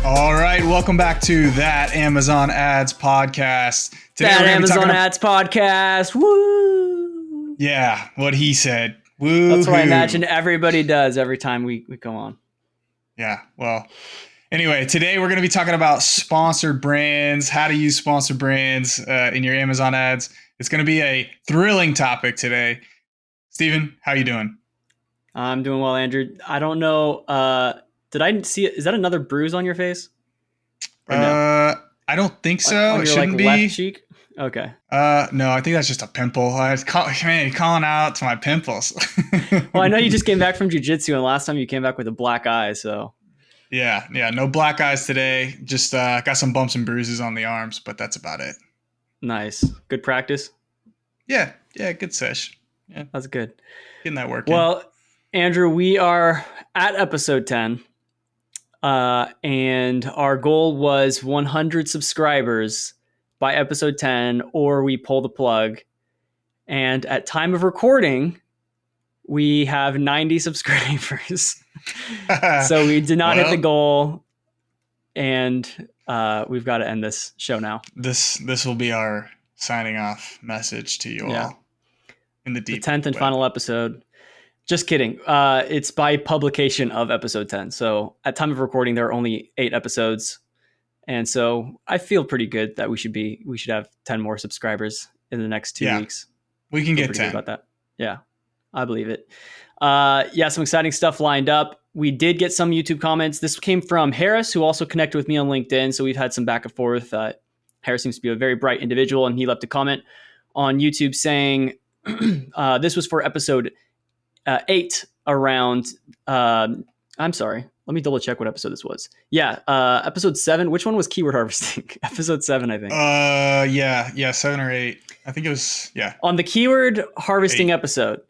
All right, welcome back to That Amazon Ads Podcast. Today that Amazon Ads Podcast. Woo! Yeah, what he said. Woo! That's what I imagine everybody does every time we come on. Yeah, well, anyway, today we're going to be talking about sponsored brands, how to use sponsored brands in your Amazon ads. It's going to be a thrilling topic today. Steven, how you doing? I'm doing well, Andrew. I don't know. Did I see it? Is that another bruise on your face? Or no? I don't think so. On it your shouldn't be. left cheek? Okay. No, I think that's just a pimple. I was calling out to my pimples. Well, I know you just came back from jiu-jitsu, and last time you came back with a black eye, so. Yeah, no black eyes today. Just got some bumps and bruises on the arms, but that's about it. Nice. Good practice? Yeah, good sesh. Yeah. That's good. Getting that work Well, Andrew, we are at episode 10. And our goal was 100 subscribers by episode 10, or we pull the plug. And at time of recording, we have 90 subscribers. So we did not hit the goal, and we've got to end this show now. This will be our signing off message to you all in the deep 10th and final episode. Just kidding. It's by publication of episode 10. So at time of recording, there are only 8 episodes. And so I feel pretty good that we should have 10 more subscribers in the next 2 weeks. We can get 10. About that. Yeah, I believe it. Some exciting stuff lined up. We did get some YouTube comments. This came from Harris, who also connected with me on LinkedIn. So we've had some back and forth. Harris seems to be a very bright individual, and he left a comment on YouTube saying this was for episode 8 around, I'm sorry. Let me double check what episode this was. Yeah. Episode 7. Which one was keyword harvesting? Episode 7, I think. Yeah. 7 or 8. I think it was, yeah. On the keyword harvesting 8. episode,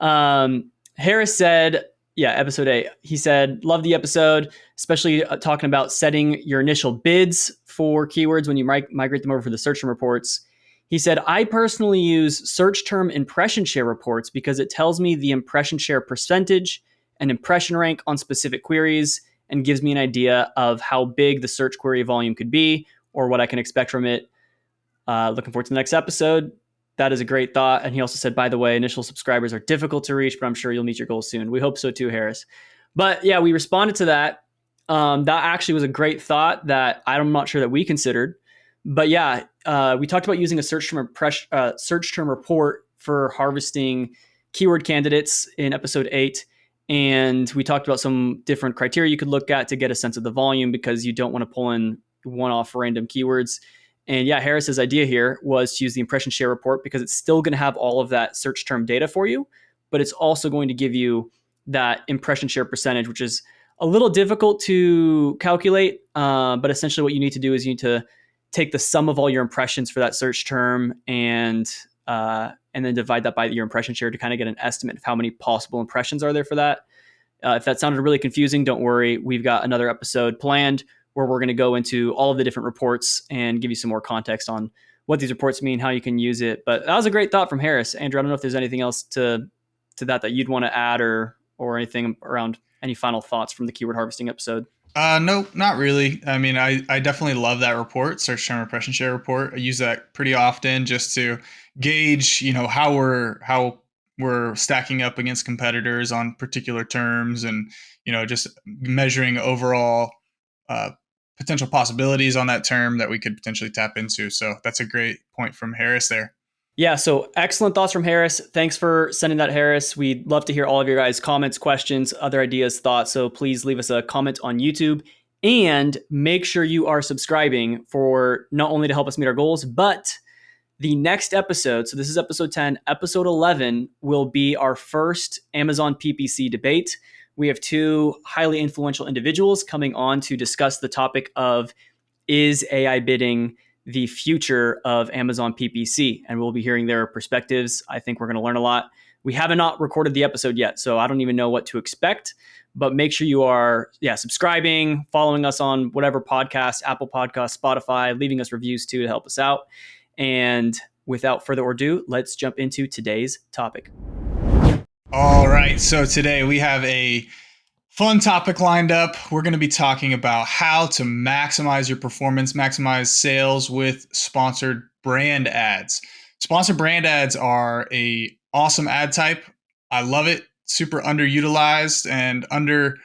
Harris said, episode 8. He said, love the episode, especially talking about setting your initial bids for keywords when you migrate them over for the search term reports. He said, I personally use search term impression share reports because it tells me the impression share percentage and impression rank on specific queries and gives me an idea of how big the search query volume could be or what I can expect from it. Looking forward to the next episode. That is a great thought. And he also said, by the way, initial subscribers are difficult to reach, but I'm sure you'll meet your goals soon. We hope so too, Harris. But yeah, we responded to that. That actually was a great thought that I'm not sure that we considered. But yeah, we talked about using a search term report for harvesting keyword candidates in episode 8. And we talked about some different criteria you could look at to get a sense of the volume because you don't want to pull in one-off random keywords. And yeah, Harris's idea here was to use the impression share report because it's still going to have all of that search term data for you, but it's also going to give you that impression share percentage, which is a little difficult to calculate. But essentially what you need to do is you need to take the sum of all your impressions for that search term and then divide that by your impression share to kind of get an estimate of how many possible impressions are there for that. If that sounded really confusing, don't worry. We've got another episode planned where we're going to go into all of the different reports and give you some more context on what these reports mean, how you can use it. But that was a great thought from Harris. Andrew, I don't know if there's anything else to that you'd want to add or anything around any final thoughts from the keyword harvesting episode. No, not really. I mean, I definitely love that report, search term impression share report. I use that pretty often just to gauge, how we're stacking up against competitors on particular terms and, just measuring overall potential possibilities on that term that we could potentially tap into. So that's a great point from Harris there. Yeah, so excellent thoughts from Harris. Thanks for sending that, Harris. We'd love to hear all of your guys' comments, questions, other ideas, thoughts. So please leave us a comment on YouTube and make sure you are subscribing for not only to help us meet our goals, but the next episode, so this is episode 10, episode 11 will be our first Amazon PPC debate. We have 2 highly influential individuals coming on to discuss the topic of, is AI bidding the future of Amazon PPC? And we'll be hearing their perspectives. I think we're going to learn a lot. We haven't not recorded the episode yet, so I don't even know what to expect, but make sure you are subscribing, following us on whatever podcast, Apple Podcasts, Spotify, leaving us reviews too to help us out. And without further ado, let's jump into today's topic. All right. So today we have a Fun topic lined up. We're going to be talking about how to maximize your performance, maximize sales with sponsored brand ads. Sponsored brand ads are a awesome ad type. I love it. Super underutilized and under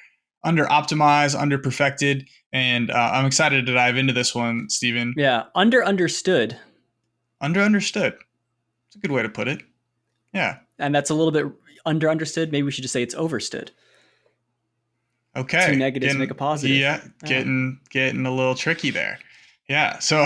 optimized, under perfected. And I'm excited to dive into this one, Stephen. Yeah, understood. Under understood. It's a good way to put it. Yeah. And that's a little bit understood. Maybe we should just say it's overstood. Two Okay, negatives make a positive. Yeah. getting a little tricky there. Yeah. So,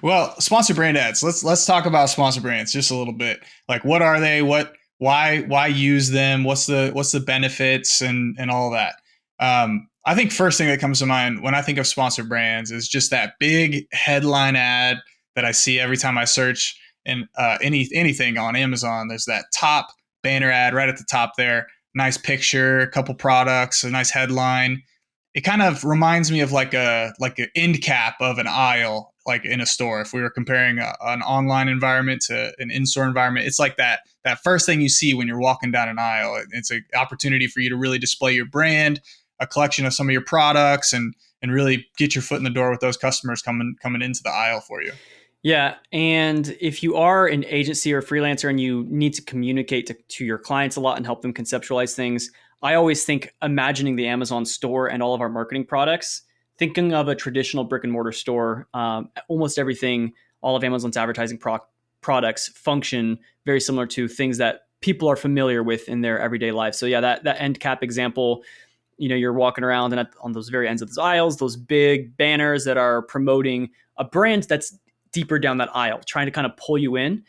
well, sponsor brand ads. Let's talk about sponsor brands just a little bit. Like, what are they? Why use them? What's the benefits and all that. I think first thing that comes to mind when I think of sponsor brands is just that big headline ad that I see every time I search and anything on Amazon. There's that top banner ad right at the top there, nice picture, a couple products, a nice headline. It kind of reminds me of like an end cap of an aisle, like in a store. If we were comparing an online environment to an in-store environment, it's like that first thing you see when you're walking down an aisle. It's an opportunity for you to really display your brand, a collection of some of your products, and really get your foot in the door with those customers coming into the aisle for you. Yeah. And if you are an agency or a freelancer and you need to communicate to your clients a lot and help them conceptualize things, I always think imagining the Amazon store and all of our marketing products, thinking of a traditional brick and mortar store, almost everything, all of Amazon's advertising products function very similar to things that people are familiar with in their everyday life. So yeah, that end cap example, you're walking around and on those very ends of those aisles, those big banners that are promoting a brand that's deeper down that aisle, trying to kind of pull you in.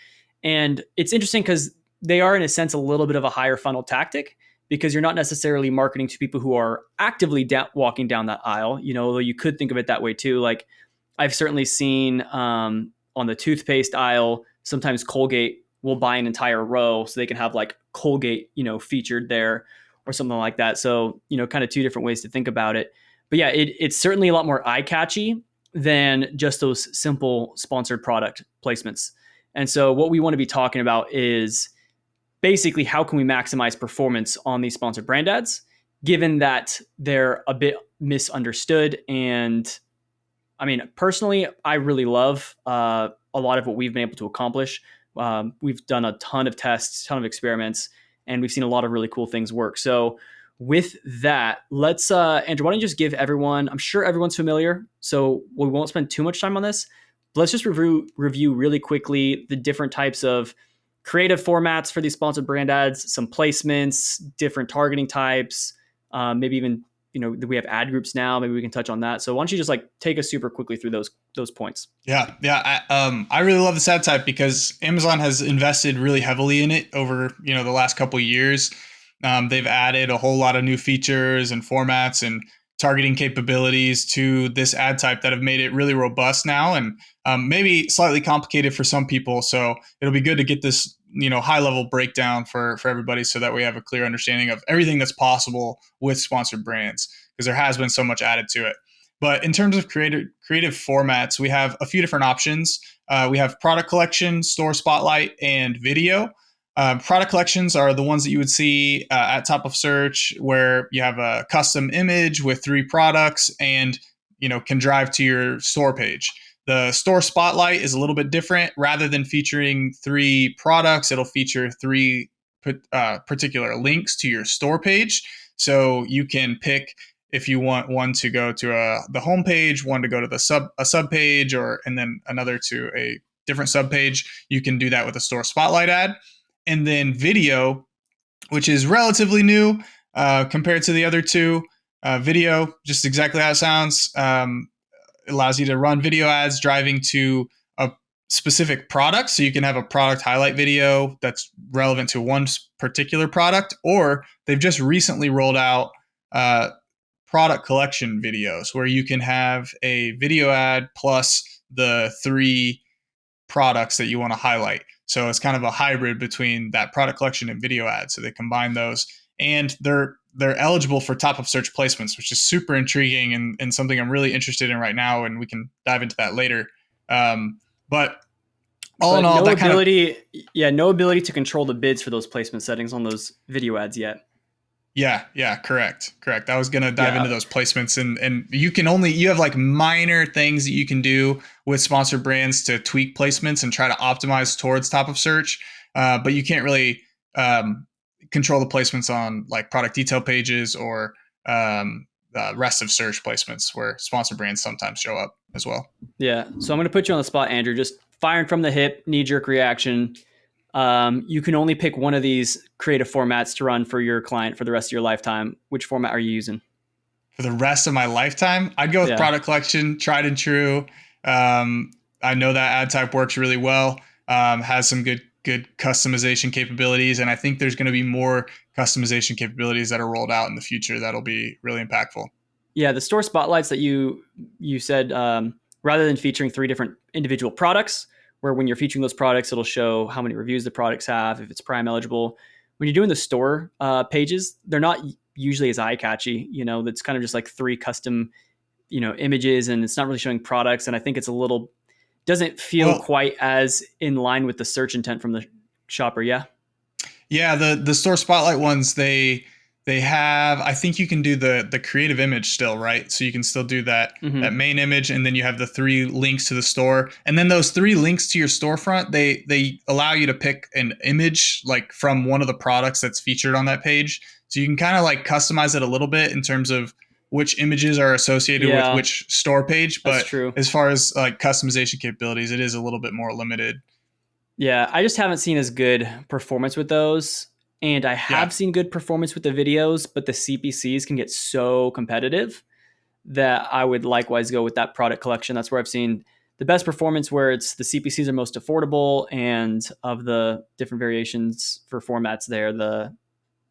And it's interesting because they are, in a sense, a little bit of a higher funnel tactic because you're not necessarily marketing to people who are actively walking down that aisle, though you could think of it that way too. Like I've certainly seen on the toothpaste aisle, sometimes Colgate will buy an entire row so they can have like Colgate, featured there or something like that. So, kind of two different ways to think about it. But yeah, it's certainly a lot more eye catchy than just those simple sponsored product placements. And so what we want to be talking about is basically how can we maximize performance on these sponsored brand ads, given that they're a bit misunderstood. And I mean, personally, I really love a lot of what we've been able to accomplish. We've done a ton of tests, ton of experiments, and we've seen a lot of really cool things work. So with that, let's, Andrew, why don't you just give everyone, I'm sure everyone's familiar, so we won't spend too much time on this. But let's just review really quickly the different types of creative formats for these sponsored brand ads, some placements, different targeting types, maybe even, we have ad groups now. Maybe we can touch on that. So why don't you just like take us super quickly through those points? Yeah. I really love this ad type because Amazon has invested really heavily in it over the last couple of years. They've added a whole lot of new features and formats and targeting capabilities to this ad type that have made it really robust now and maybe slightly complicated for some people. So it'll be good to get this high level breakdown for everybody so that we have a clear understanding of everything that's possible with sponsored brands because there has been so much added to it. But in terms of creative formats, we have a few different options. We have product collection, store spotlight, and video. Product collections are the ones that you would see at top of search, where you have a custom image with 3 products and can drive to your store page. The store spotlight is a little bit different. Rather than featuring 3 products, it'll feature 3 particular links to your store page. So you can pick if you want one to go to the home page, one to go to a sub page, and then another to a different sub page. You can do that with a store spotlight ad. And then video, which is relatively new compared to the other 2. Video, just exactly how it sounds, allows you to run video ads driving to a specific product. So you can have a product highlight video that's relevant to one particular product, or they've just recently rolled out product collection videos where you can have a video ad plus the 3 products that you want to highlight. So it's kind of a hybrid between that product collection and video ads. So they combine those, and they're eligible for top of search placements, which is super intriguing and something I'm really interested in right now. And we can dive into that later. But all in all, no ability to control the bids for those placement settings on those video ads yet. Yeah, correct. I was gonna dive Yeah, into those placements, and you have like minor things that you can do with sponsored brands to tweak placements and try to optimize towards top of search, but you can't really um, control the placements on like product detail pages or rest of search placements where sponsored brands sometimes show up as well. yeah. So I'm going to put you on the spot, Andrew. Just firing from the hip, knee jerk reaction. You can only pick one of these creative formats to run for your client for the rest of your lifetime. Which format are you using? For the rest of my lifetime, I'd go with Yeah. product collection, tried and true. Um, I know that ad type works really well, has some good customization capabilities, and I think there's going to be more customization capabilities that are rolled out in the future that'll be really impactful. Yeah, the store spotlights that you said, rather than featuring three different individual products, where when you're featuring those products, it'll show how many reviews the products have, if it's Prime eligible. When you're doing the store pages, they're not usually as eye catchy. You know, that's kind of just like three custom, images, and it's not really showing products. And I think it's a little doesn't feel Well, quite as in line with the search intent from the shopper. Yeah. yeah, the store spotlight ones they have. I think you can do the creative image still, right? So you can still do that Mm-hmm. main image, and then you have the three links to the store, and then those three links to your storefront. They allow you to pick an image like from one of the products that's featured on that page. So you can kind of like customize it a little bit in terms of which images are associated with Yeah, which store page. that's But true. as far as like customization capabilities, it is a little bit more limited. Yeah, I just haven't seen as good performance with those. And I Yeah. have seen good performance with the videos, but the CPCs can get so competitive that I would likewise go with that product collection. That's where I've seen the best performance, where it's the CPCs are most affordable, and of the different variations for formats there, the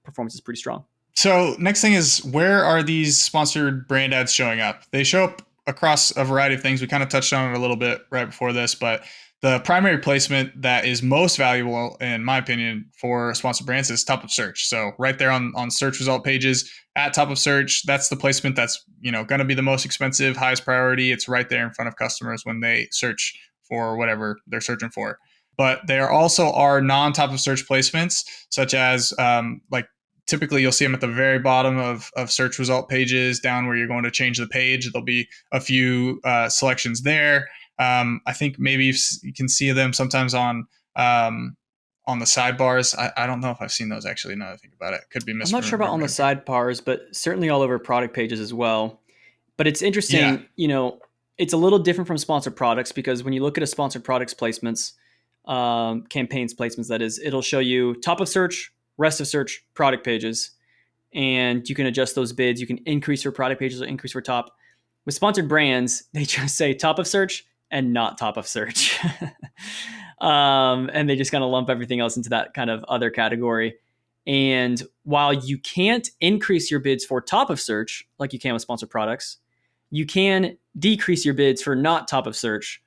performance is pretty strong. So next thing is, where are these sponsored brand ads showing up? They show up across a variety of things. We kind of touched on it a little bit right before this, but the primary placement that is most valuable, in my opinion, for sponsored brands is top of search. So right there on search result pages at top of search, that's the placement that's going to be the most expensive, highest priority. It's right there in front of customers when they search for whatever they're searching for. But there also are non-top of search placements, such as like typically you'll see them at the very bottom of search result pages down where you're going to change the page. There'll be a few selections there. I think maybe you can see them sometimes on the sidebars. I don't know if I've seen those actually. Now that I think about it, could be I'm not sure about on the misremembering. sidebars, but certainly all over product pages as well. But it's Yeah. interesting, it's a little different from sponsored products, because when you look at a sponsored products placements, campaigns placements, that is, it'll show you top of search, rest of search, product pages, and you can adjust those bids. You can increase your product pages or increase your top. With sponsored brands, they just say top of search and not top of search. And they just kind of lump everything else into that kind of other category. And while you can't increase your bids for top of search like you can with sponsored products, you can decrease your bids for not top of search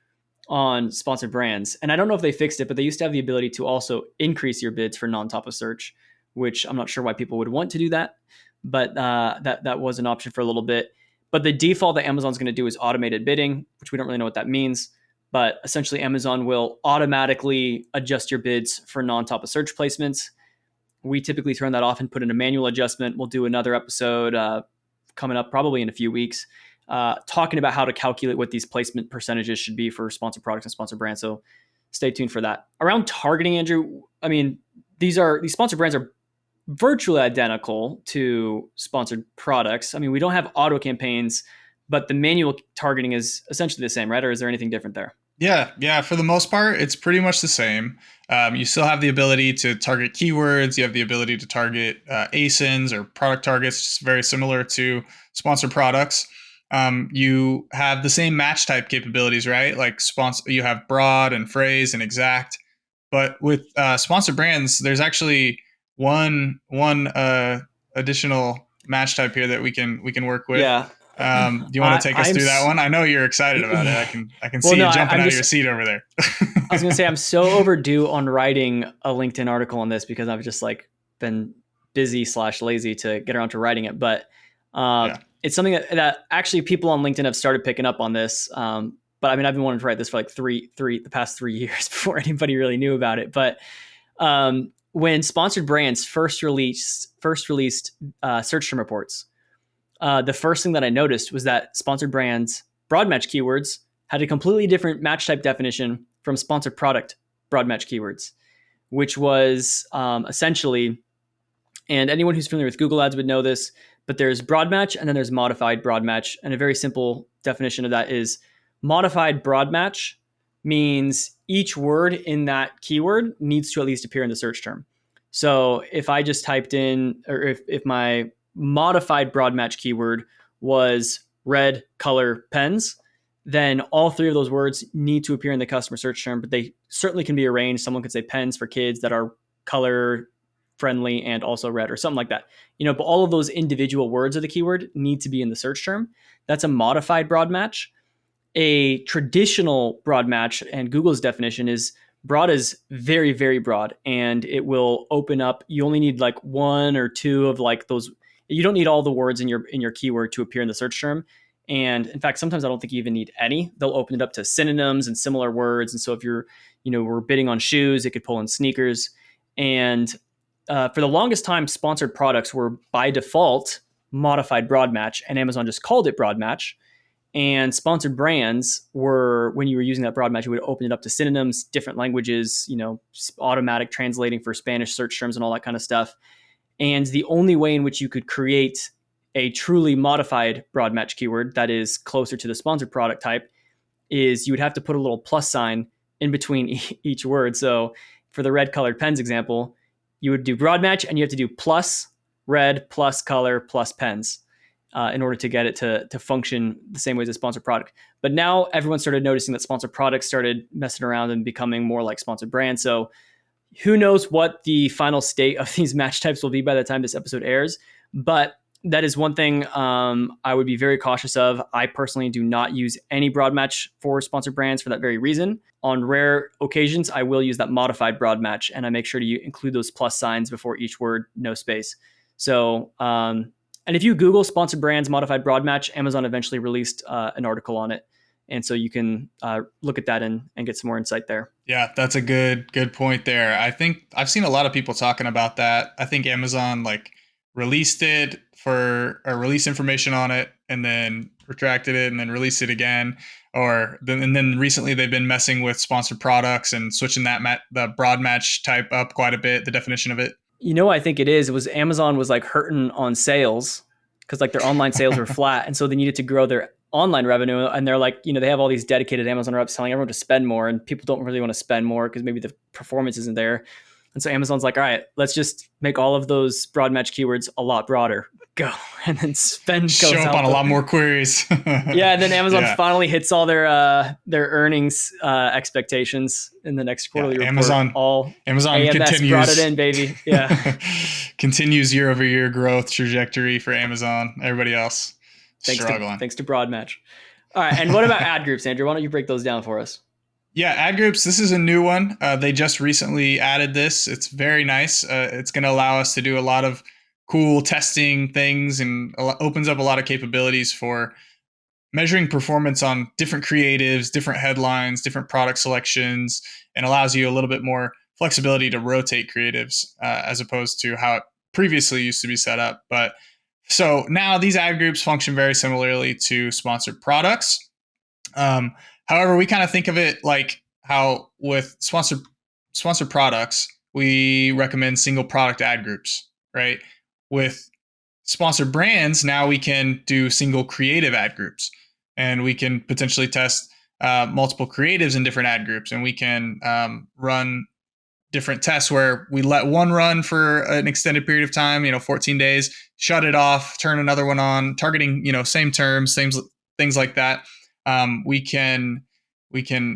on sponsored brands. And I don't know if they fixed it, but they used to have the ability to also increase your bids for non-top of search, which I'm not sure why people would want to do that, but that was an option for a little bit. But the default that Amazon's going to do is automated bidding, which we don't really know what that means. But essentially, Amazon will automatically adjust your bids for non-top of search placements. We typically turn that off and put in a manual adjustment. We'll do another episode coming up probably in a few weeks, talking about how to calculate what these placement percentages should be for sponsored products and sponsored brands. So stay tuned for that. Around targeting, Andrew, I mean, these sponsored brands are virtually identical to sponsored products. I mean, we don't have auto campaigns, but the manual targeting is essentially the same, right? Or is there anything different there? Yeah. For the most part, it's pretty much the same. You still have the ability to target keywords. You have the ability to target ASINs or product targets, just very similar to sponsored products. You have the same match type capabilities, right? Like you have broad and phrase and exact. But with sponsored brands, there's actually one additional match type here that we can work with. Yeah. Do you want to take us I'm through that one? I know you're excited about it. yeah. I can Well, see no, you jumping I'm out of just your seat over there. I was gonna say I'm so overdue on writing a LinkedIn article on this, because I've just like been busy slash lazy to get around to writing it. But Yeah. it's something that actually people on LinkedIn have started picking up on this. But I mean, I've been wanting to write this for like the past 3 years before anybody really knew about it. But when sponsored brands first released search term reports, the first thing that I noticed was that sponsored brands broad match keywords had a completely different match type definition from sponsored product broad match keywords, which was essentially, and anyone who's familiar with Google Ads would know this, but there's broad match and then there's modified broad match. And a very simple definition of that is modified broad match means each word in that keyword needs to at least appear in the search term. So if I just typed in, or if my modified broad match keyword was red color pens, then all three of those words need to appear in the customer search term, but they certainly can be arranged. Someone could say pens for kids that are color friendly and also red or something like that. But all of those individual words of the keyword need to be in the search term. That's a modified broad match. A traditional broad match, and Google's definition is broad is very, very broad, and it will open up. You only need like one or two of like those. You don't need all the words in your keyword to appear in the search term. And in fact, sometimes I don't think you even need any. They'll open it up to synonyms and similar words. And so if we're bidding on shoes, it could pull in sneakers. And for the longest time, sponsored products were by default modified broad match, and Amazon just called it broad match. And sponsored brands were, when you were using that broad match, it would open it up to synonyms, different languages, automatic translating for Spanish search terms and all that kind of stuff. And the only way in which you could create a truly modified broad match keyword that is closer to the sponsored product type is you would have to put a little plus sign in between each word. So for the red colored pens example, you would do broad match and you have to do plus red, plus color, plus pens in order to get it to function the same way as a sponsored product. But now everyone started noticing that sponsored products started messing around and becoming more like sponsored brands. So who knows what the final state of these match types will be by the time this episode airs. But that is one thing I would be very cautious of. I personally do not use any broad match for sponsored brands for that very reason. On rare occasions, I will use that modified broad match, and I make sure to include those plus signs before each word, no space. So, and if you Google sponsored brands modified broad match, Amazon eventually released an article on it. And so you can look at that and get some more insight there. Yeah, that's a good point there. I think I've seen a lot of people talking about that. I think Amazon released it released information on it and then retracted it and then released it again. And then recently they've been messing with sponsored products and switching the broad match type up quite a bit, the definition of it. I think it was Amazon was hurting on sales because their online sales were flat. And so they needed to grow their online revenue. And they're they have all these dedicated Amazon reps telling everyone to spend more, and people don't really want to spend more because maybe the performance isn't there. And so Amazon's all right, let's just make all of those broad match keywords a lot broader. Go. And then spend goes show up on a lot more queries. Yeah. And then Amazon finally hits all their earnings expectations in the next quarterly report. Amazon AMS continues. Brought it in, baby. Yeah. Continues year-over-year growth trajectory for Amazon. Everybody else struggling. Thanks to broad match. All right. And what about ad groups, Andrew? Why don't you break those down for us? Yeah, ad groups. This is a new one. They just recently added this. It's very nice. It's going to allow us to do a lot of cool testing things and opens up a lot of capabilities for measuring performance on different creatives, different headlines, different product selections, and allows you a little bit more flexibility to rotate creatives as opposed to how it previously used to be set up. But so now these ad groups function very similarly to sponsored products. However, we kind of think of it like how with sponsored products, we recommend single product ad groups, right? With sponsored brands, now we can do single creative ad groups, and we can potentially test multiple creatives in different ad groups, and we can run different tests where we let one run for an extended period of time, 14 days, shut it off, turn another one on, targeting, same terms, same things like that. We can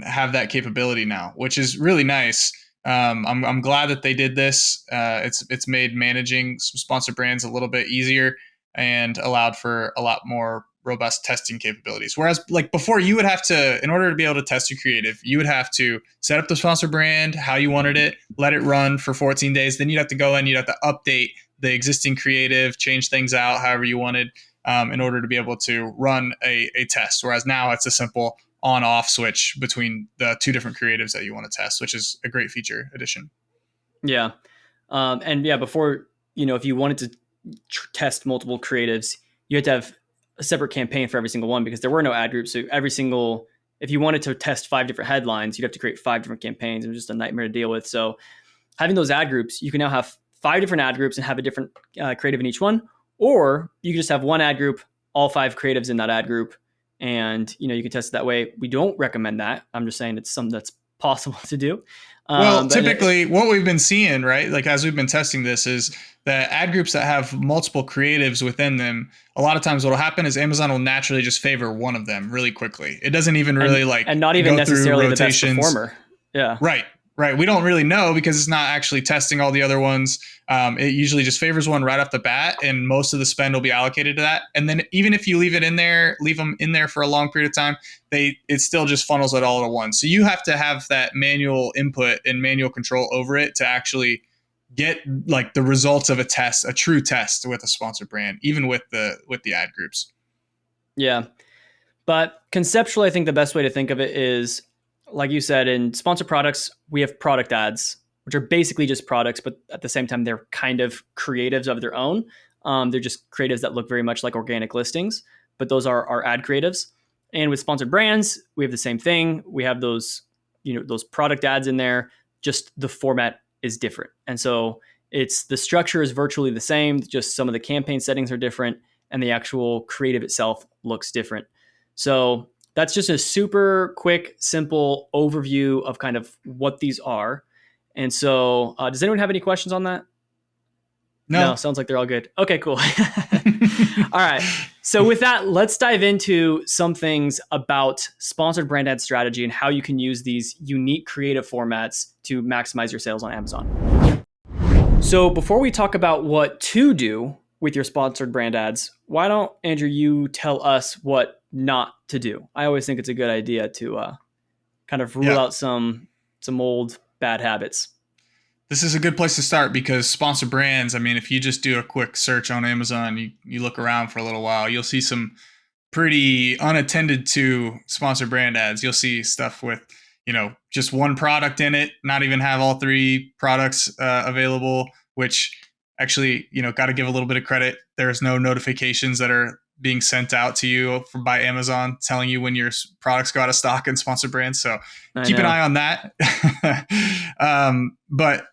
have that capability now, which is really nice. I'm glad that they did this. It's made managing some sponsored brands a little bit easier and allowed for a lot more robust testing capabilities. Whereas before, you would have to, in order to be able to test your creative, you would have to set up the sponsor brand, how you wanted it, let it run for 14 days. Then you'd have to go in, you'd have to update the existing creative, change things out however you wanted in order to be able to run a test. Whereas now it's a simple on-off switch between the two different creatives that you want to test, which is a great feature addition. Yeah. And yeah, before, if you wanted to test multiple creatives, you had to have a separate campaign for every single one because there were no ad groups. So if you wanted to test 5 different headlines, you'd have to create 5 different campaigns. It was just a nightmare to deal with. So having those ad groups, you can now have 5 different ad groups and have a different creative in each one, or you can just have one ad group, all 5 creatives in that ad group, and you can test it that way. We don't recommend that. I'm just saying it's something that's possible to do. Well, But typically what we've been seeing, right, like as we've been testing this, is that ad groups that have multiple creatives within them, a lot of times what will happen is Amazon will naturally just favor one of them really quickly. It doesn't even really and not even go through necessarily the best rotations. performer. Yeah. Right, right. We don't really know because it's not actually testing all the other ones. It usually just favors one right off the bat, and most of the spend will be allocated to that. And then even if you leave them in there for a long period of time, it still just funnels it all to one. So you have to have that manual input and manual control over it to actually get like the results of a true test with a sponsored brand, even with the ad groups. Yeah. But conceptually, I think the best way to think of it is, like you said, in sponsored products, we have product ads, which are basically just products, but at the same time, they're kind of creatives of their own. They're just creatives that look very much like organic listings, but those are our ad creatives. And with sponsored brands, we have the same thing. We have those product ads in there, just the format is different. And so the structure is virtually the same, just some of the campaign settings are different and the actual creative itself looks different. So that's just a super quick, simple overview of kind of what these are. And so, does anyone have any questions on that? No, No. sounds like they're all good. Okay, cool. All right. So with that, let's dive into some things about sponsored brand ad strategy and how you can use these unique creative formats to maximize your sales on Amazon. So before we talk about what to do with your sponsored brand ads, why don't, Andrew, you tell us what not to do? I always think it's a good idea to kind of rule Yeah. out some old bad habits. This is a good place to start because sponsored brands, I mean, if you just do a quick search on Amazon, you look around for a little while, you'll see some pretty unattended to sponsored brand ads. You'll see stuff with, just one product in it, not even have all 3 products available, which actually, got to give a little bit of credit. There's no notifications that are being sent out to you by Amazon telling you when your products go out of stock in sponsored brands. So keep an eye on that. But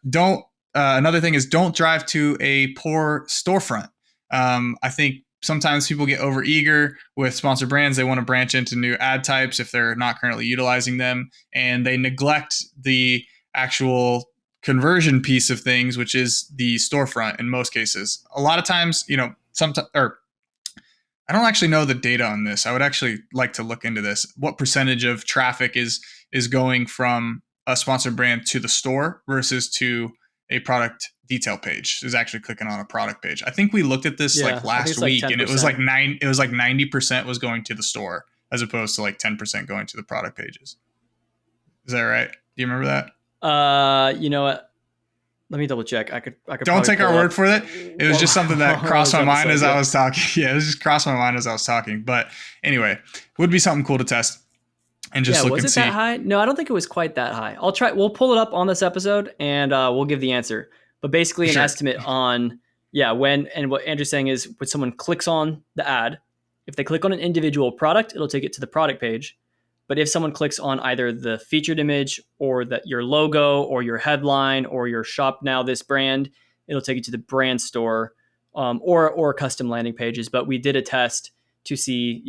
another thing is don't drive to a poor storefront. I think sometimes people get overeager with sponsored brands. They want to branch into new ad types if they're not currently utilizing them, and they neglect the actual conversion piece of things, which is the storefront in most cases. A lot of times, I don't actually know the data on this. I would actually like to look into this. What percentage of traffic is going from a sponsored brand to the store versus to a product detail page? Is actually clicking on a product page. I think we looked at this like last week, and it was like 90% was going to the store as opposed to like 10% going to the product pages. Is that right? Do you remember that? You know what? Let me double check. I could. Don't take our word for it. It was just something that crossed my mind as I was talking. Yeah, it was just crossed my mind as I was talking. But anyway, would be something cool to test and just look and see. Was it that high? No, I don't think it was quite that high. I'll try. We'll pull it up on this episode and we'll give the answer. But basically, an estimate on when, and what Andrew's saying is when someone clicks on the ad, if they click on an individual product, it'll take it to the product page. But if someone clicks on either the featured image or your logo or your headline or your shop now this brand, it'll take you to the brand store or custom landing pages. But we did a test to see,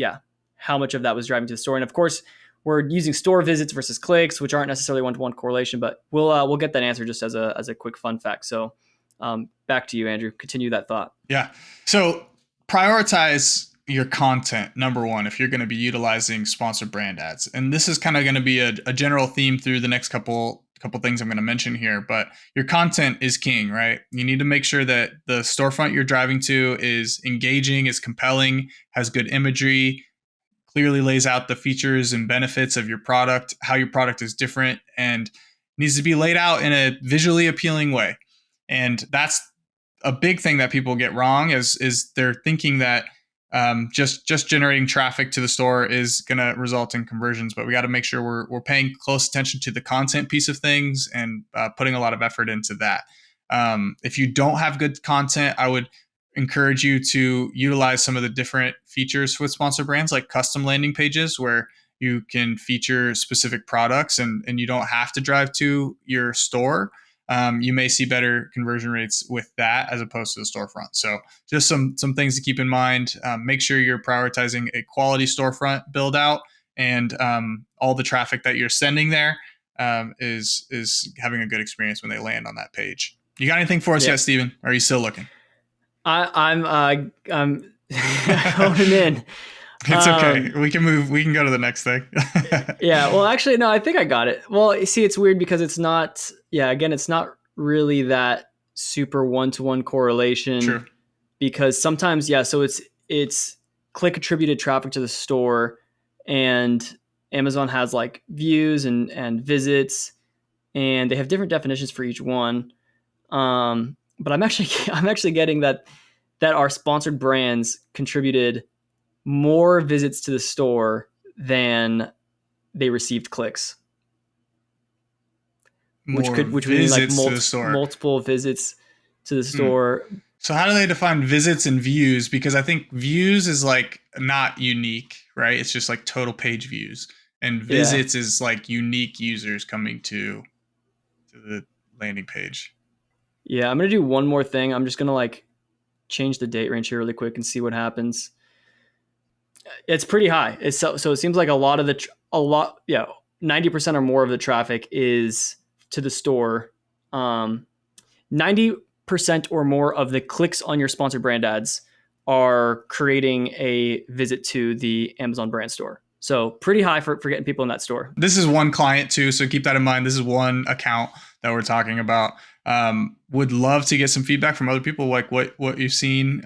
how much of that was driving to the store. And of course, we're using store visits versus clicks, which aren't necessarily one-to-one correlation. But we'll get that answer just as a quick fun fact. So back to you, Andrew. Continue that thought. Yeah. So prioritize your content, number one, if you're going to be utilizing sponsored brand ads. And this is kind of going to be a general theme through the next couple things I'm going to mention here, but your content is king, right? You need to make sure that the storefront you're driving to is engaging, is compelling, has good imagery, clearly lays out the features and benefits of your product, how your product is different, and needs to be laid out in a visually appealing way. And that's a big thing that people get wrong is they're thinking that just generating traffic to the store is going to result in conversions, but we got to make sure we're paying close attention to the content piece of things and putting a lot of effort into that. If you don't have good content, I would encourage you to utilize some of the different features with sponsor brands, like custom landing pages, where you can feature specific products and you don't have to drive to your store. You may see better conversion rates with that as opposed to the storefront. So just some things to keep in mind. Make sure you're prioritizing a quality storefront build out, and all the traffic that you're sending there is having a good experience when they land on that page. You got anything for us Yeah. yet, Steven? Or are you still looking? I'm honing in. It's okay. We can move. We can go to the next thing. Yeah. Well, actually, no, I think I got it. Well, you see, it's weird because it's not, yeah, again, it's not really that super one-to-one correlation True. because sometimes, yeah, so it's click attributed traffic to the store, and Amazon has like views and visits, and they have different definitions for each one. But I'm actually I'm actually getting that our sponsored brands contributed more visits to the store than they received clicks, More which would mean like visits to the store. multiple visits to the Hmm. store. So how do they define visits and views? Because I think views is like not unique, right? It's just like total page views, and Yeah. visits is like unique users coming to the landing page. Yeah, I'm gonna do one more thing. I'm just gonna like change the date range here really quick and see what happens. It's pretty high. It's so it seems like a lot of a lot, yeah, 90% or more of the traffic is to the store. 90% or more of the clicks on your sponsored brand ads are creating a visit to the Amazon brand store. So pretty high for getting people in that store. This is one client too, so keep that in mind. This is one account that we're talking about. Would love to get some feedback from other people, like what you've seen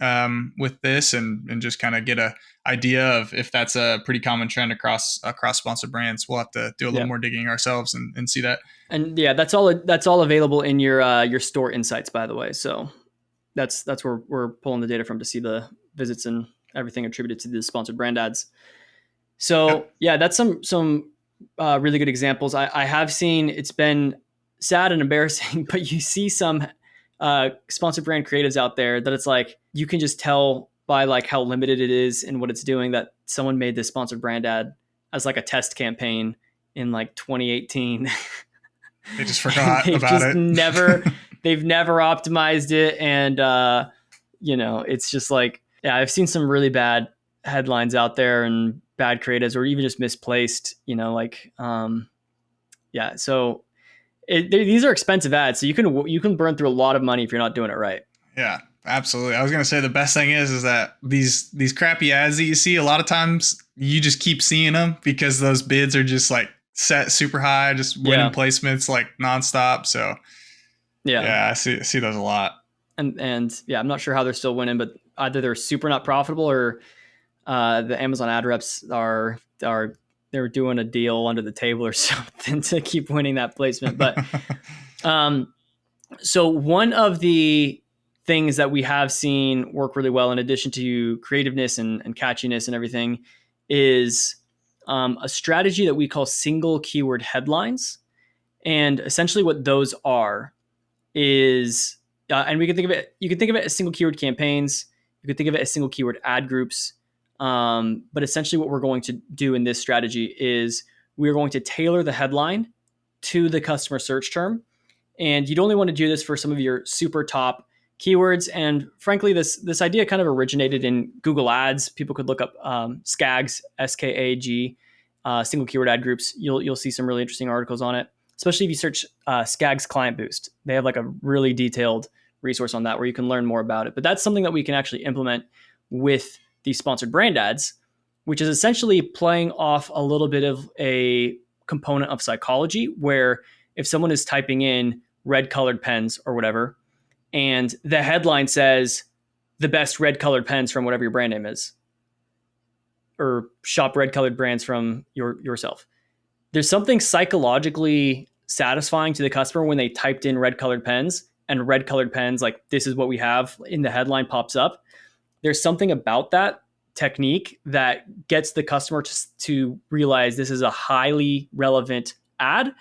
with this, and just kind of get a idea of if that's a pretty common trend across sponsored brands. We'll have to do a little Yeah. more digging ourselves and see that. And yeah, that's all available in your store insights, by the way. So that's where we're pulling the data from to see the visits and everything attributed to the sponsored brand ads. So Yep. yeah, that's some really good examples. I have seen, it's been sad and embarrassing, but you see some sponsored brand creatives out there that it's like you can just tell by like how limited it is and what it's doing that someone made this sponsored brand ad as like a test campaign in like 2018. They just And forgot about it. they've never optimized it, and it's just like, yeah, I've seen some really bad headlines out there and bad creatives or even just misplaced, yeah, so these are expensive ads, so you can burn through a lot of money if you're not doing it right. Yeah, absolutely. I was gonna say the best thing is that these crappy ads that you see, a lot of times you just keep seeing them because those bids are just like set super high, just winning Yeah. placements like nonstop. So Yeah. yeah, I see those a lot. And yeah, I'm not sure how they're still winning, but either they're super not profitable or the Amazon ad reps are they're doing a deal under the table or something to keep winning that placement. But so one of the things that we have seen work really well, in addition to creativeness and catchiness and everything, is a strategy that we call single keyword headlines. And essentially, what those are is, and we can think of it. You can think of it as single keyword campaigns. You can think of it as single keyword ad groups. But essentially, what we're going to do in this strategy is we're going to tailor the headline to the customer search term. And you'd only want to do this for some of your super top keywords. And frankly, this idea kind of originated in Google Ads. People could look up SKAG, SKAG, single keyword ad groups. You'll see some really interesting articles on it, especially if you search SKAG's Client Boost. They have like a really detailed resource on that where you can learn more about it. But that's something that we can actually implement with these sponsored brand ads, which is essentially playing off a little bit of a component of psychology where if someone is typing in red colored pens or whatever, and the headline says the best red colored pens from whatever your brand name is, or shop red colored brands from yourself. There's something psychologically satisfying to the customer when they typed in red colored pens and red colored pens, like this is what we have in the headline pops up. There's something about that technique that gets the customer to realize this is a highly relevant ad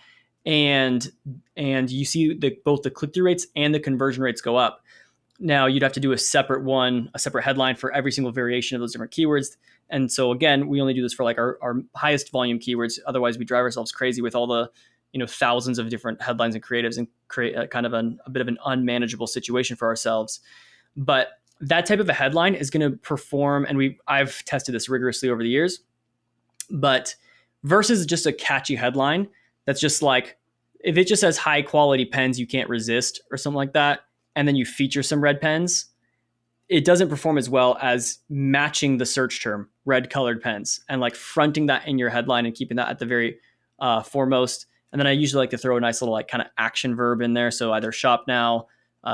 and you see both the click-through rates and the conversion rates go up. Now you'd have to do a separate headline for every single variation of those different keywords. And so again, we only do this for like our highest volume keywords. Otherwise, we drive ourselves crazy with all the thousands of different headlines and creatives, and create a kind of a bit of an unmanageable situation for ourselves. But that type of a headline is going to perform, and I've tested this rigorously over the years. But versus just a catchy headline that's just like, if it just says high quality pens you can't resist or something like that, and then you feature some red pens, it doesn't perform as well as matching the search term red colored pens and like fronting that in your headline and keeping that at the very foremost. And then I usually like to throw a nice little like kind of action verb in there. So either shop now,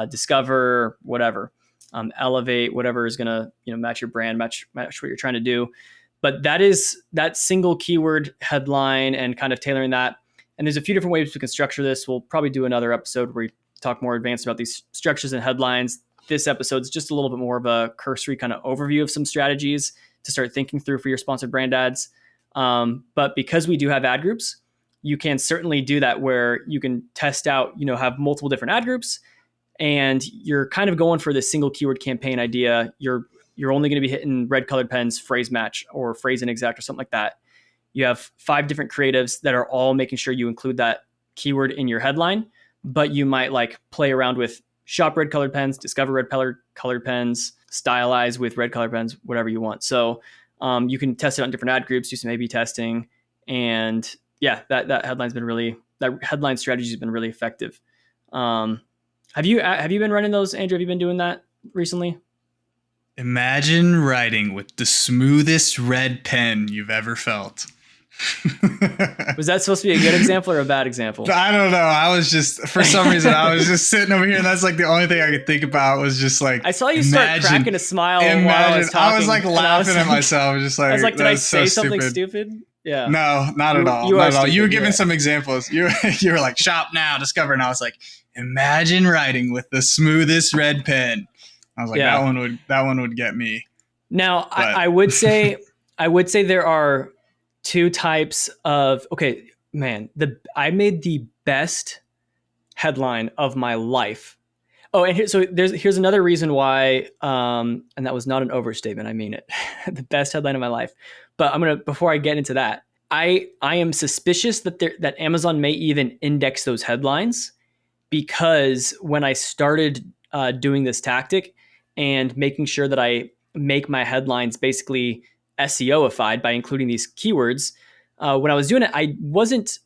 discover, whatever, elevate, whatever is going to match your brand, match what you're trying to do. But that is that single keyword headline and kind of tailoring that. And there's a few different ways we can structure this. We'll probably do another episode where we talk more advanced about these structures and headlines. This episode is just a little bit more of a cursory kind of overview of some strategies to start thinking through for your sponsored brand ads. But because we do have ad groups, you can certainly do that where you can test out, have multiple different ad groups, and you're kind of going for this single keyword campaign idea. You're only going to be hitting red colored pens, phrase match, or phrase inexact, or something like that. You have 5 different creatives that are all making sure you include that keyword in your headline, but you might like play around with shop red colored pens, discover red colored pens, stylize with red colored pens, whatever you want. So you can test it on different ad groups, do some A/B testing, and yeah, that headline strategy has been really effective. Have you been running those, Andrew? Have you been doing that recently? Imagine writing with the smoothest red pen you've ever felt. Was that supposed to be a good example or a bad example? I don't know. I was just, for some reason, I was just sitting over here, and that's like the only thing I could think about was just like, I saw you start cracking a smile while I was talking. I was like laughing at myself. Just like, I was like, did I say something stupid? Yeah. No, not at all. Not at all. You were giving some examples. You were like, shop now, discover. And I was like, imagine writing with the smoothest red pen. I was like, that one would get me. Now, I would say there are 2 types of, okay, man, I made the best headline of my life. Oh, and here's another reason why, and that was not an overstatement. I mean it. The best headline of my life. But before I get into that, I am suspicious that Amazon may even index those headlines, because when I started doing this tactic and making sure that I make my headlines basically SEO-ified by including these keywords, when I was doing it, I wasn't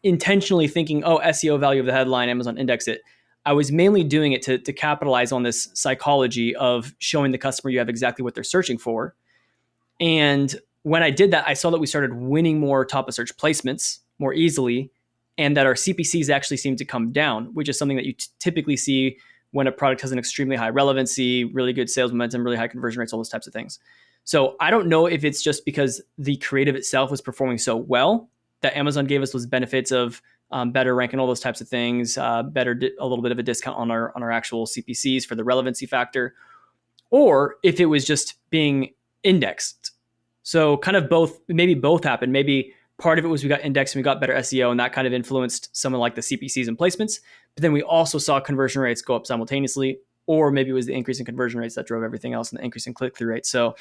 intentionally thinking, oh, SEO value of the headline, Amazon index it. I was mainly doing it to capitalize on this psychology of showing the customer you have exactly what they're searching for. And when I did that, I saw that we started winning more top of search placements more easily, and that our CPCs actually seemed to come down, which is something that you typically see when a product has an extremely high relevancy, really good sales momentum, really high conversion rates, all those types of things. So I don't know if it's just because the creative itself was performing so well that Amazon gave us those benefits of better rank and all those types of things, a little bit of a discount on our actual CPCs for the relevancy factor, or if it was just being indexed. So kind of maybe both happened. Maybe part of it was we got indexed and we got better SEO, and that kind of influenced some of like the CPCs and placements. But then we also saw conversion rates go up simultaneously, or maybe it was the increase in conversion rates that drove everything else and the increase in click-through rates. So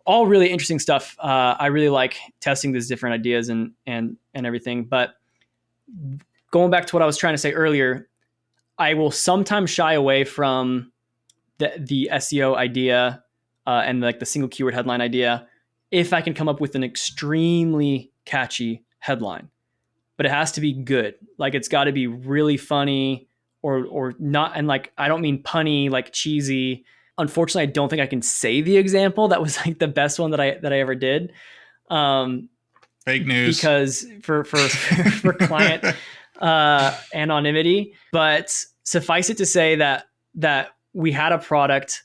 all really interesting stuff. I really like testing these different ideas and everything. But going back to what I was trying to say earlier, I will sometimes shy away from the SEO idea and like the single keyword headline idea if I can come up with an extremely catchy headline. But it has to be good. Like it's got to be really funny or not. And like, I don't mean punny, like cheesy. Unfortunately, I don't think I can say the example. That was like the best one that I ever did. Fake news. Because for client anonymity. But suffice it to say that we had a product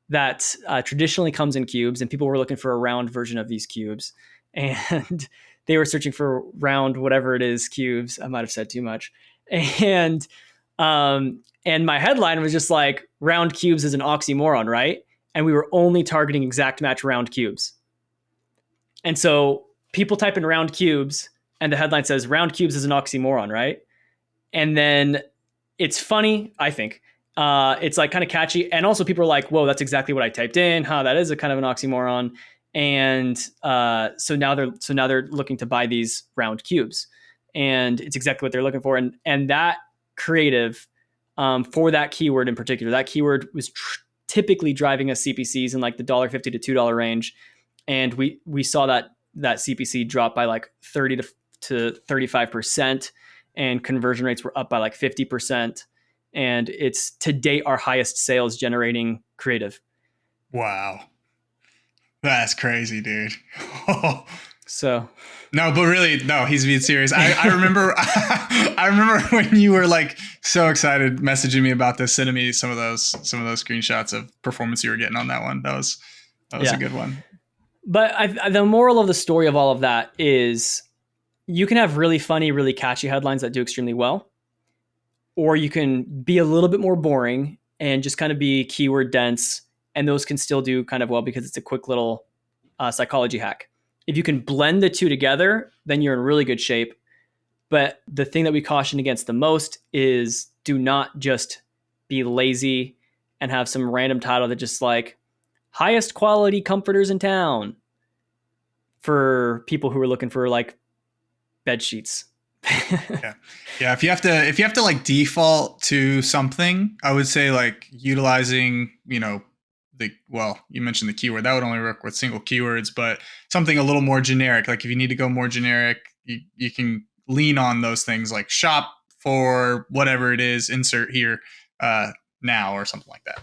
that traditionally comes in cubes, and people were looking for a round version of these cubes, and they were searching for round whatever it is cubes. I might have said too much, and my headline was just like, round cubes is an oxymoron, right? And we were only targeting exact match round cubes. And so people type in round cubes and the headline says round cubes is an oxymoron, right? And then it's funny, I think. It's like kind of catchy, and also people are like, "Whoa, that's exactly what I typed in. Huh, that is a kind of an oxymoron." And so now they're looking to buy these round cubes, and it's exactly what they're looking for. And that creative for that keyword in particular, that keyword was typically driving us CPCs in like the $1.50 to $2 range, and we saw that CPC drop by like 30 to 35%, and conversion rates were up by like 50%. And it's to date our highest sales generating creative. Wow. That's crazy, dude. So No, but really, no, he's being serious. I remember, I remember when you were like so excited messaging me about this, sending me some of those screenshots of performance you were getting on that one. That was a good one. But the moral of the story of all of that is you can have really funny, really catchy headlines that do extremely well, or you can be a little bit more boring and just kind of be keyword dense, and those can still do kind of well because it's a quick little psychology hack. If you can blend the two together, then you're in really good shape. But the thing that we caution against the most is do not just be lazy and have some random title that just like highest quality comforters in town for people who are looking for like bed sheets. Yeah. If you have to like default to something, I would say like utilizing, you mentioned the keyword that would only work with single keywords, but something a little more generic. Like if you need to go more generic, you can lean on those things like shop for whatever it is, insert here now or something like that.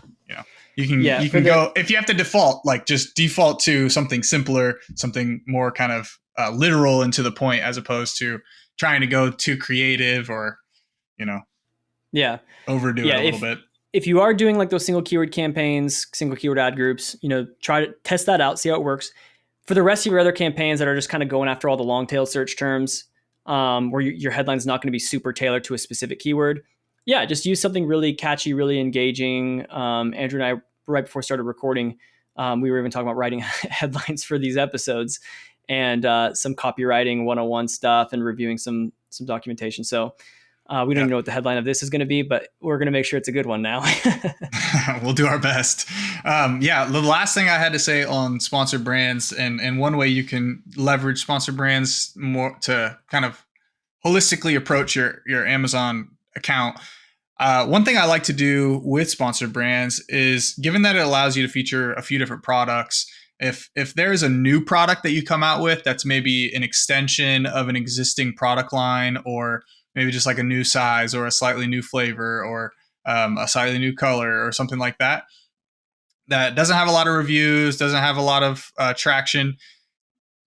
You can go if you have to default, like just default to something simpler, something more kind of literal and to the point, as opposed to trying to go too creative or overdo it a little bit. If you are doing like those single keyword campaigns, single keyword ad groups, try to test that out, see how it works. For the rest of your other campaigns that are just kind of going after all the long tail search terms, where your headline's not going to be super tailored to a specific keyword, just use something really catchy, really engaging. Andrew and I, right before we started recording, we were even talking about writing headlines for these episodes, and some copywriting 101 stuff and reviewing some documentation. So we don't even know what the headline of this is going to be, but we're going to make sure it's a good one now. We'll do our best. The last thing I had to say on sponsored brands, and one way you can leverage sponsored brands more to kind of holistically approach your Amazon account. One thing I like to do with sponsored brands is, given that it allows you to feature a few different products, if there's a new product that you come out with that's maybe an extension of an existing product line, or maybe just like a new size or a slightly new flavor or a slightly new color or something like that, that doesn't have a lot of reviews, doesn't have a lot of traction,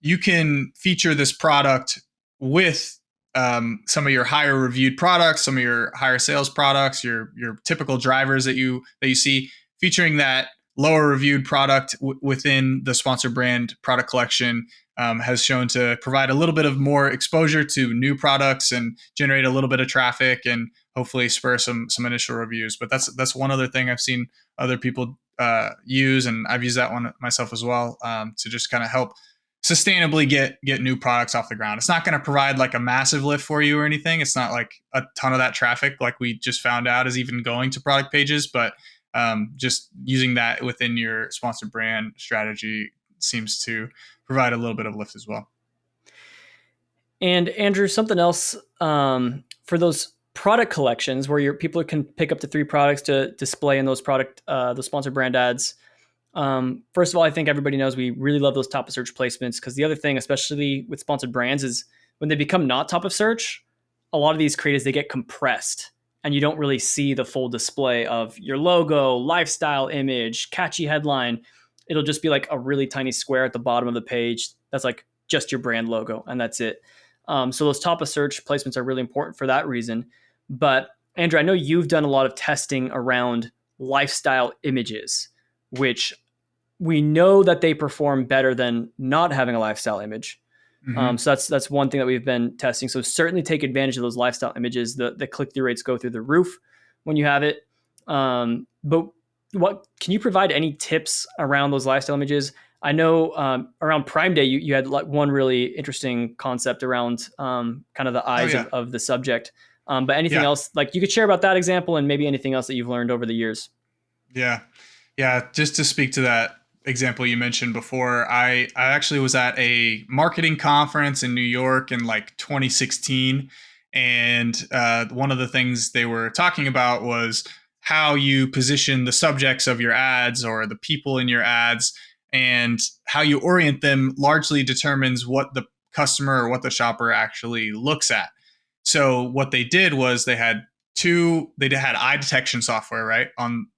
you can feature this product with some of your higher reviewed products, some of your higher sales products, your typical drivers that you see, featuring that lower reviewed product within the sponsored brand product collection has shown to provide a little bit of more exposure to new products and generate a little bit of traffic and hopefully spur some initial reviews. But that's one other thing I've seen other people use, and I've used that one myself as well, to just kind of help sustainably get new products off the ground. It's not going to provide like a massive lift for you or anything. It's not like a ton of that traffic like we just found out is even going to product pages, but just using that within your sponsored brand strategy seems to provide a little bit of lift as well. And Andrew, something else for those product collections where your people can pick up to 3 products to display in those the sponsored brand ads. First of all, I think everybody knows we really love those top of search placements, because the other thing, especially with sponsored brands, is when they become not top of search, a lot of these creatives, they get compressed and you don't really see the full display of your logo, lifestyle image, catchy headline. It'll just be like a really tiny square at the bottom of the page that's like just your brand logo, and that's it. So those top of search placements are really important for that reason. But Andrew, I know you've done a lot of testing around lifestyle images, which we know that they perform better than not having a lifestyle image. Mm-hmm. So that's one thing that we've been testing. So certainly take advantage of those lifestyle images. The click-through rates go through the roof when you have it. But what can you provide any tips around those lifestyle images? I know around Prime Day, you had like one really interesting concept around kind of the Oh eyes yeah. of the subject. But anything Yeah. else, like you could share about that example and maybe anything else that you've learned over the years? Yeah. Yeah, just to speak to that example you mentioned before, I actually was at a marketing conference in New York in like 2016, and one of the things they were talking about was how you position the subjects of your ads or the people in your ads, and how you orient them largely determines what the customer or what the shopper actually looks at. So what they did was they had eye detection software, right?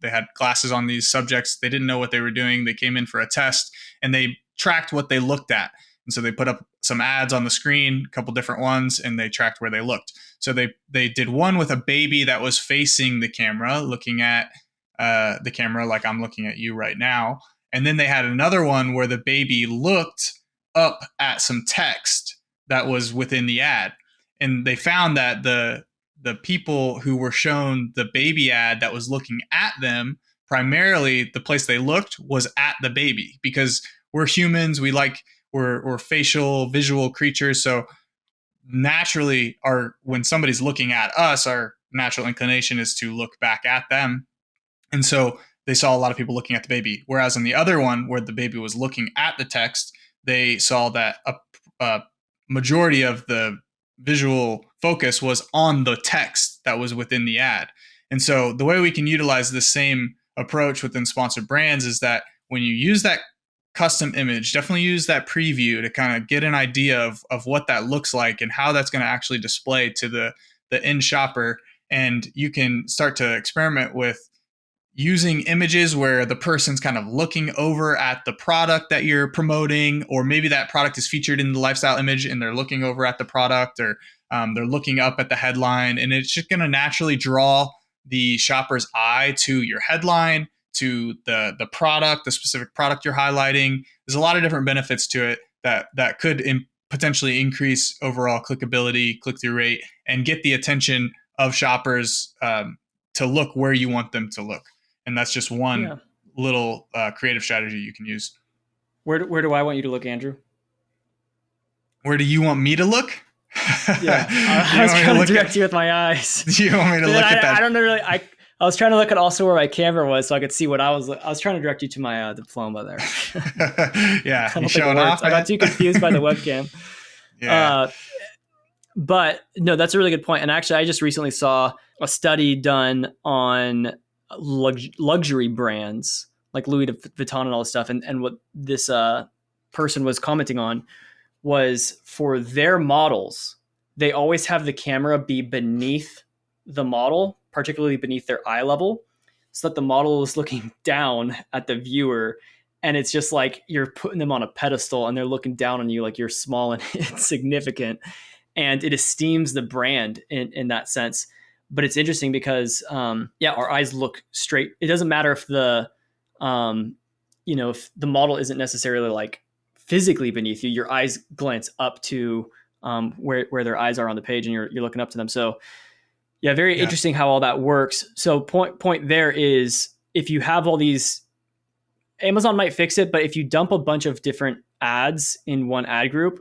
They had glasses on these subjects. They didn't know what they were doing. They came in for a test and they tracked what they looked at. And so they put up some ads on the screen, a couple different ones, and they tracked where they looked. So they did one with a baby that was facing the camera, looking at the camera like I'm looking at you right now. And then they had another one where the baby looked up at some text that was within the ad. And they found that the people who were shown the baby ad that was looking at them, primarily the place they looked was at the baby, because we're humans, we're facial visual creatures. So naturally, our when somebody's looking at us, our natural inclination is to look back at them. And so they saw a lot of people looking at the baby. Whereas in the other one, where the baby was looking at the text, they saw that a majority of the visual focus was on the text that was within the ad. And so the way we can utilize the same approach within sponsored brands is that when you use that custom image, definitely use that preview to kind of get an idea of what that looks like and how that's going to actually display to the end shopper. And you can start to experiment with using images where the person's kind of looking over at the product that you're promoting, or maybe that product is featured in the lifestyle image and they're looking over at the product, or they're looking up at the headline, and it's just going to naturally draw the shopper's eye to your headline, to the product, the specific product you're highlighting. There's a lot of different benefits to it that could potentially increase overall clickability, click-through rate, and get the attention of shoppers to look where you want them to look. And that's just one Yeah. little creative strategy you can use. Where do I want you to look, Andrew? Where do you want me to look? Yeah, I You was want me to trying to look direct at? you with my eyes. Do you want me to But then look at I that? don't know really. I was trying to look at also where my camera was so I could see what I was. I was trying to direct you to my diploma there. Yeah, I you don't think it showing worked. off, I got man? too confused by the webcam. Yeah. Uh, but no, that's a really good point. And actually, I just recently saw a study done on luxury brands like Louis Vuitton and all this stuff. And what this person was commenting on was for their models, they always have the camera be beneath the model, particularly beneath their eye level, so that the model is looking down at the viewer. And it's just like you're putting them on a pedestal and they're looking down on you like you're small and insignificant. And it esteems the brand in that sense. But it's interesting because, yeah, our eyes look straight. It doesn't matter if um, if the model isn't necessarily like physically beneath you, your eyes glance up to where their eyes are on the page, and you're looking up to them. So yeah, very Yeah. interesting how all that works. So point there is if you have all these, Amazon might fix it, but if you dump a bunch of different ads in one ad group,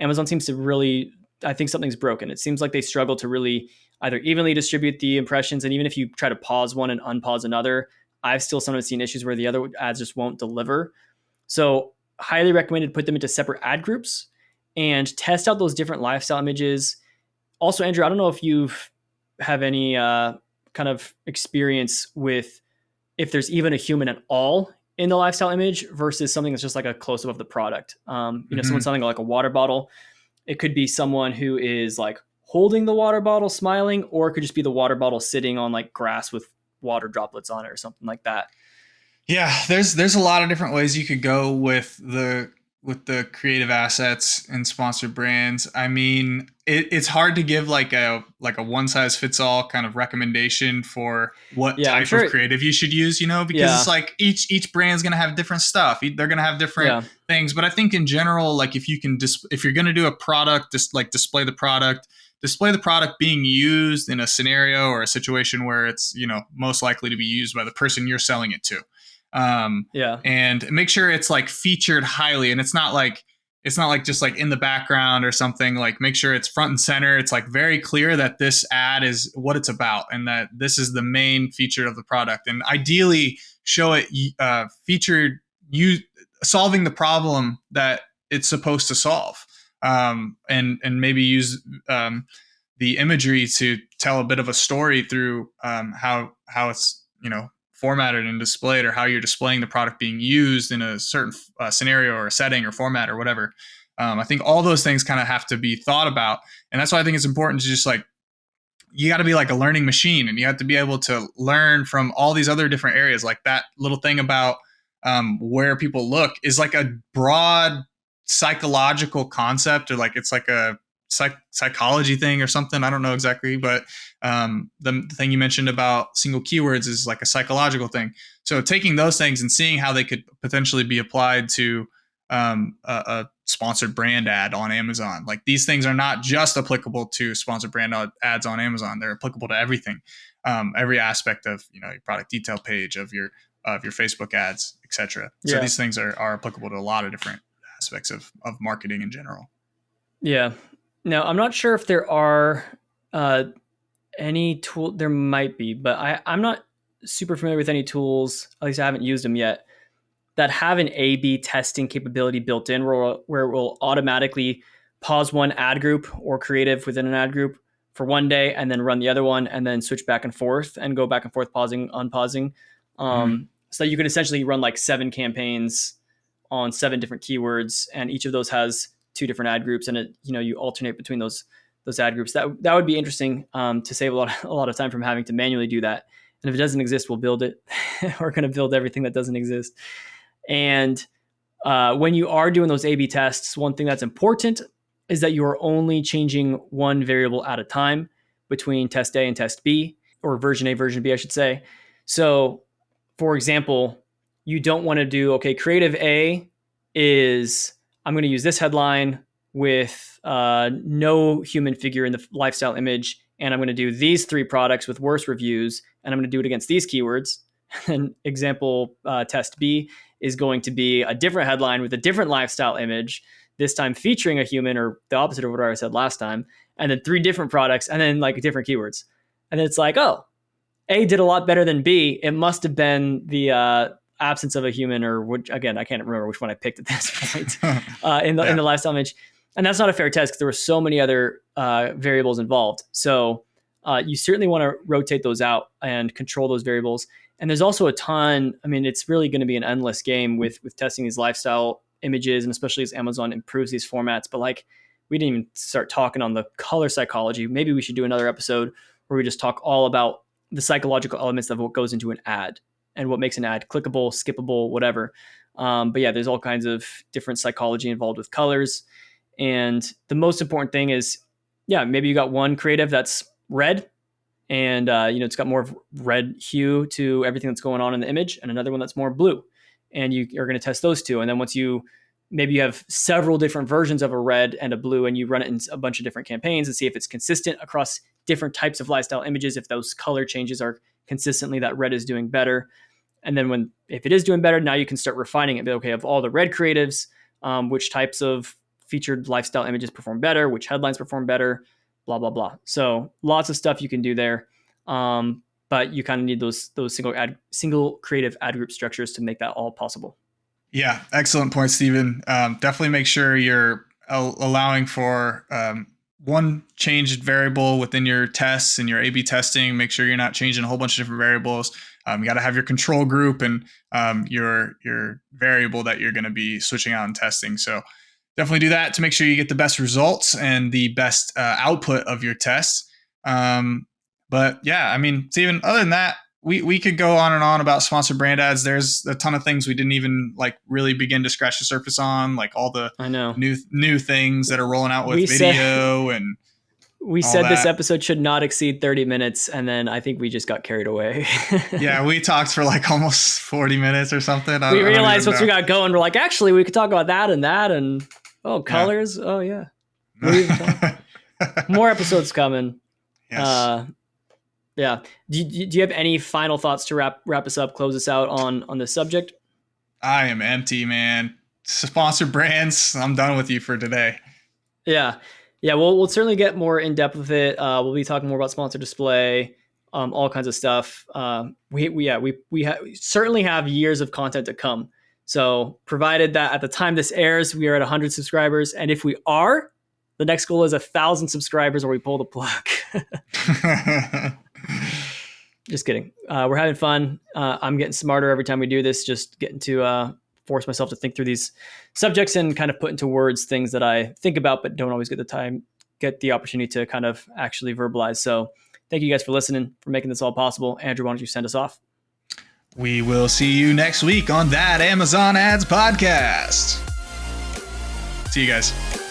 Amazon seems to really, I think something's broken. It seems like they struggle to really either evenly distribute the impressions, and even if you try to pause one and unpause another, I've still sometimes seen issues where the other ads just won't deliver. So highly recommended to put them into separate ad groups and test out those different lifestyle images. Also, Andrew, I don't know if you have any kind of experience with if there's even a human at all in the lifestyle image versus something that's just like a close up of the product. Someone Hmm. selling like a water bottle. It could be someone who is like holding the water bottle, smiling, or it could just be the water bottle sitting on like grass with water droplets on it or something like that. Yeah, there's a lot of different ways you could go with the creative assets and sponsored brands. I mean, it's hard to give like a one size fits all kind of recommendation for what Yeah, I'm type of sure. creative you should use, because it's Yeah, like each brand's going to have different stuff. They're going to have different yeah, things, but I think in general, like if you're going to do a product, just like display the product being used in a scenario or a situation where it's, most likely to be used by the person you're selling it to. Yeah. And make sure it's like featured highly, and it's not like just like in the background or something. Like make sure it's front and center. It's like very clear that this ad is what it's about and that this is the main feature of the product. And ideally show it featured you solving the problem that it's supposed to solve. And maybe use the imagery to tell a bit of a story through how it's formatted and displayed, or how you're displaying the product being used in a certain scenario or a setting or format or whatever. I think all those things kind of have to be thought about, and that's why I think it's important to just like, you got to be like a learning machine, and you have to be able to learn from all these other different areas. Like that little thing about where people look is like a broad psychological concept, or like it's like a psychology thing or something. I don't know exactly, but the thing you mentioned about single keywords is like a psychological thing. So taking those things and seeing how they could potentially be applied to a sponsored brand ad on Amazon. Like these things are not just applicable to sponsored brand ads on Amazon. They're applicable to everything, every aspect of your product detail page, of your Facebook ads, etc. So these things are applicable to a lot of different aspects of marketing in general. Yeah. Now, I'm not sure if there are any tool. There might be, but I'm not super familiar with any tools. At least I haven't used them yet, that have an A/B testing capability built in, where it will automatically pause one ad group or creative within an ad group for one day, and then run the other one, and then switch back and forth and go back and forth, pausing, unpausing. So you could essentially run like 7 campaigns on 7 different keywords, and each of those has 2 different ad groups, and it, you alternate between those ad groups. That would be interesting, to save a lot of time from having to manually do that. And if it doesn't exist, we'll build it. We're going to build everything that doesn't exist. And when you are doing those A/B tests, one thing that's important is that you are only changing one variable at a time between test A and test B, or version A, version B, I should say. So, for example, you don't want to do, okay, creative A is, I'm going to use this headline with no human figure in the lifestyle image, and I'm going to do these 3 products with worse reviews, and I'm going to do it against these keywords. And example test B is going to be a different headline with a different lifestyle image, this time featuring a human, or the opposite of what I said last time, and then 3 different products, and then like different keywords. And then it's like, oh, A did a lot better than B. It must have been the absence of a human, or which, again, I can't remember which one I picked at this point in the lifestyle image. And that's not a fair test because there were so many other variables involved. So you certainly want to rotate those out and control those variables. And there's also a ton, I mean, it's really going to be an endless game with testing these lifestyle images, and especially as Amazon improves these formats. But like, we didn't even start talking on the color psychology. Maybe we should do another episode where we just talk all about the psychological elements of what goes into an ad and what makes an ad clickable, skippable, whatever. But yeah, there's all kinds of different psychology involved with colors. And the most important thing is, maybe you got one creative that's red, and it's got more of red hue to everything that's going on in the image, and another one that's more blue. And you are going to test those 2. And then once you have several different versions of a red and a blue, and you run it in a bunch of different campaigns and see if it's consistent across different types of lifestyle images, if those color changes are consistently that red is doing better. And then if it is doing better, now you can start refining it. Okay, of all the red creatives, which types of featured lifestyle images perform better, which headlines perform better, blah, blah, blah. So lots of stuff you can do there. But you kind of need those single creative ad group structures to make that all possible. Yeah, excellent point, Stephen. Definitely make sure you're allowing for one changed variable within your tests and your A/B testing. Make sure you're not changing a whole bunch of different variables. You got to have your control group and your variable that you're going to be switching out and testing. So definitely do that to make sure you get the best results and the best output of your tests. But yeah, I mean, Steven, other than that, we could go on and on about sponsored brand ads. There's a ton of things we didn't even like really begin to scratch the surface on, like all the new things that are rolling out with video and we said this episode should not exceed 30 minutes, and then I think we just got carried away. Yeah, we talked for like almost 40 minutes or something. We realized once we got going, we're like, actually, we could talk about that, and colors. Yeah. Oh, yeah. More episodes coming. Yes. Yeah. Do you have any final thoughts to wrap us up, close us out on this subject? I am empty, man. Sponsor brands, I'm done with you for today. Yeah. Yeah. We'll certainly get more in depth with it. We'll be talking more about sponsor display, all kinds of stuff. We certainly have years of content to come. So provided that at the time this airs, we are at 100 subscribers. And if we are, the next goal is 1,000 subscribers or we pull the plug. Just kidding. We're having fun. I'm getting smarter every time we do this, just getting to force myself to think through these subjects and kind of put into words things that I think about, but don't always get the opportunity to kind of actually verbalize. So thank you guys for listening, for making this all possible. Andrew, why don't you send us off? We will see you next week on That Amazon Ads Podcast. See you guys.